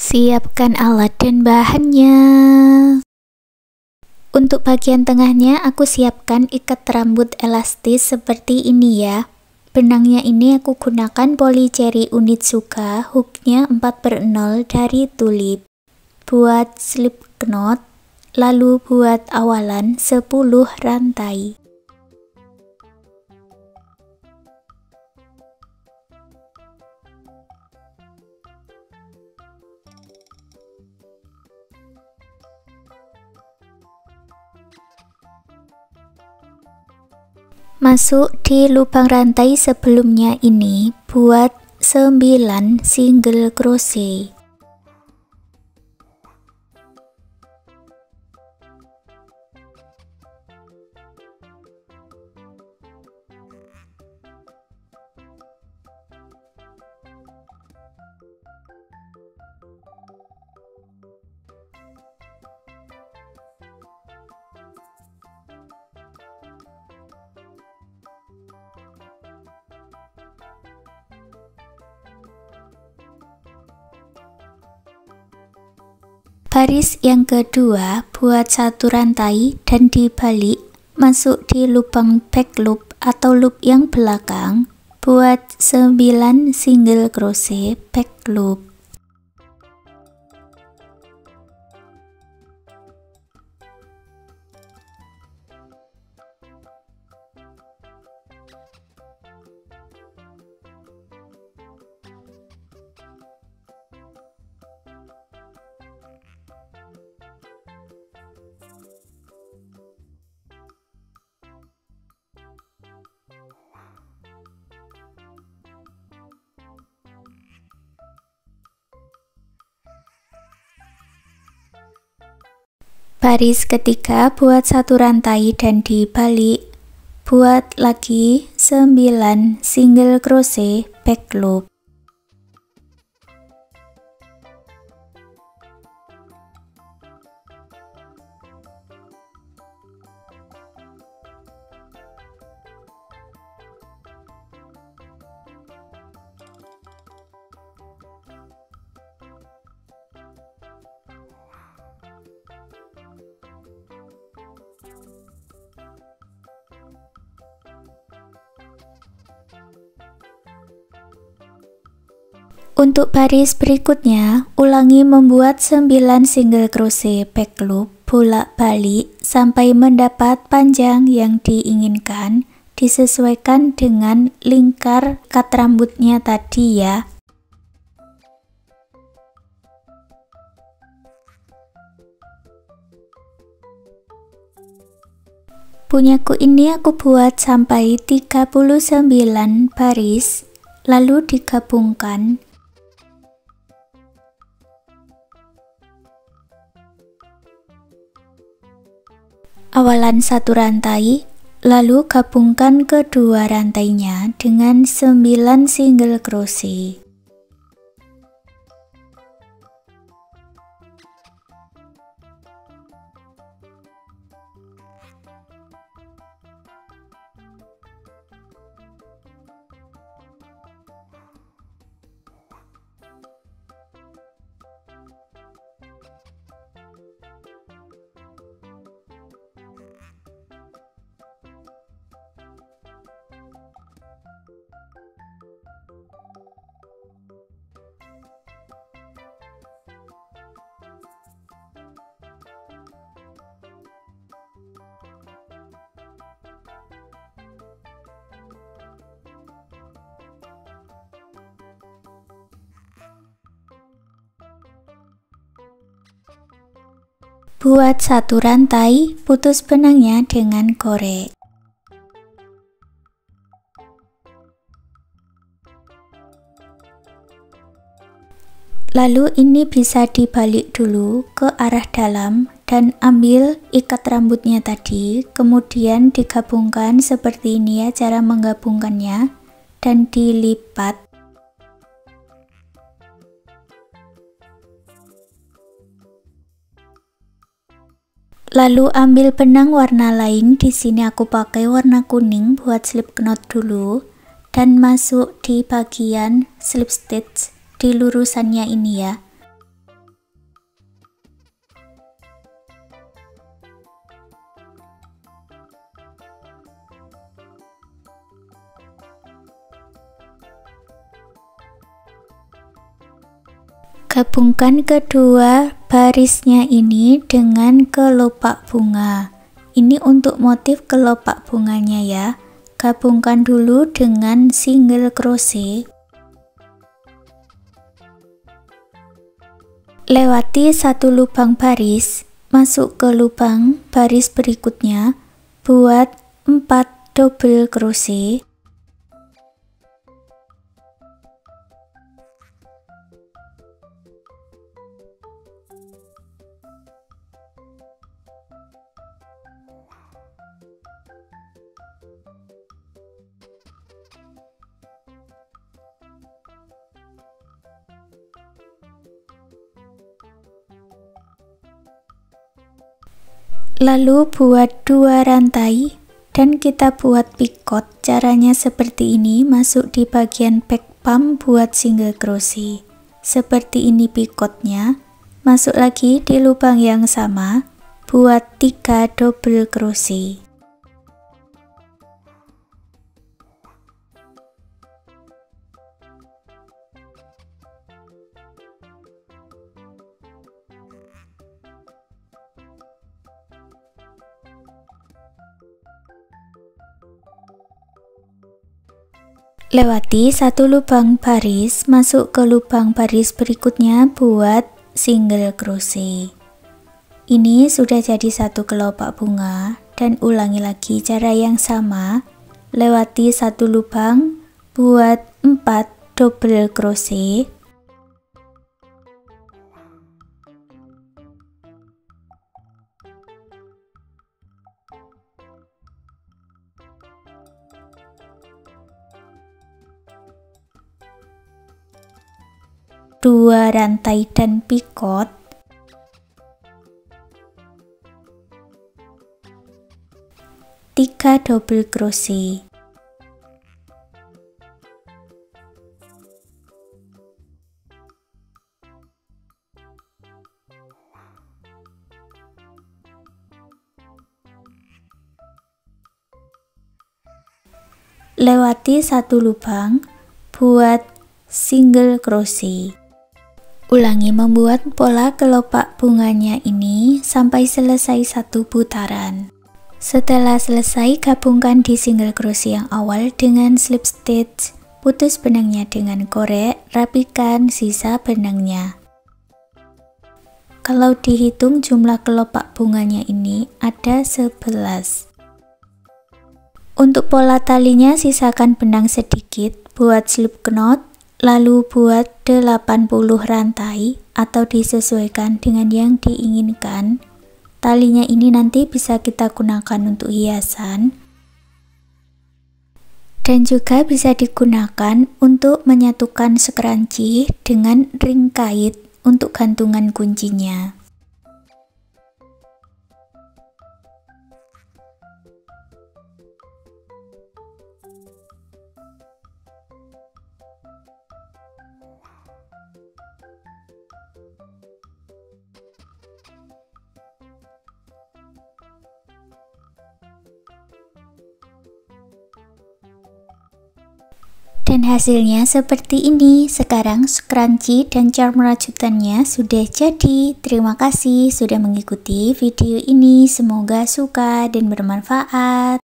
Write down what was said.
Siapkan alat dan bahannya. Untuk bagian tengahnya aku siapkan ikat rambut elastis seperti ini ya. Benangnya ini aku gunakan polycherry Onitsuka, hooknya 4/0 dari Tulip. Buat slip knot, lalu buat awalan 10 rantai. Masuk di lubang rantai sebelumnya ini, buat 9 single crochet. Baris yang kedua buat 1 rantai dan dibalik, masuk di lubang back loop atau loop yang belakang, buat 9 single crochet back loop. Baris ketiga buat 1 rantai dan dibalik, buat lagi 9 single crochet back loop. Untuk baris berikutnya, ulangi membuat 9 single crochet back loop bolak-balik sampai mendapat panjang yang diinginkan, disesuaikan dengan lingkar kat rambutnya tadi ya. Punyaku ini aku buat sampai 39 baris, lalu digabungkan. Awalan 1 rantai, lalu gabungkan kedua rantainya dengan 9 single crochet. Buat 1 rantai, putus benangnya dengan korek. Lalu ini bisa dibalik dulu ke arah dalam dan ambil ikat rambutnya tadi, kemudian digabungkan seperti ini ya cara menggabungkannya, dan dilipat. Lalu ambil benang warna lain, di sini aku pakai warna kuning buat slip knot dulu, dan masuk di bagian slip stitch di lurusannya ini ya. Gabungkan kedua barisnya ini dengan kelopak bunga. Ini untuk motif kelopak bunganya ya. Gabungkan dulu dengan single crochet. Lewati satu lubang baris, masuk ke lubang baris berikutnya, buat 4 double crochet. Lalu buat 2 rantai dan kita buat picot. Caranya seperti ini, masuk di bagian back pump buat single crochet. Seperti ini picotnya. Masuk lagi di lubang yang sama, buat 3 double crochet. Lewati satu lubang baris, masuk ke lubang baris berikutnya buat single crochet. Ini sudah jadi satu kelopak bunga, dan ulangi lagi cara yang sama. Lewati satu lubang, buat 4 double crochet. Dua rantai dan picot. Tiga double crochet. Lewati satu lubang, buat single crochet. Ulangi membuat pola kelopak bunganya ini sampai selesai satu putaran. Setelah selesai, gabungkan di single crochet yang awal dengan slip stitch, putus benangnya dengan korek, rapikan sisa benangnya. Kalau dihitung jumlah kelopak bunganya ini ada 11. Untuk pola talinya sisakan benang sedikit, buat slip knot. Lalu buat 80 rantai atau disesuaikan dengan yang diinginkan. Talinya ini nanti bisa kita gunakan untuk hiasan dan juga bisa digunakan untuk menyatukan scrunchie dengan ring kait untuk gantungan kuncinya. Dan hasilnya seperti ini. Sekarang scrunchie dan charm rajutannya sudah jadi. Terima kasih sudah mengikuti video ini. Semoga suka dan bermanfaat.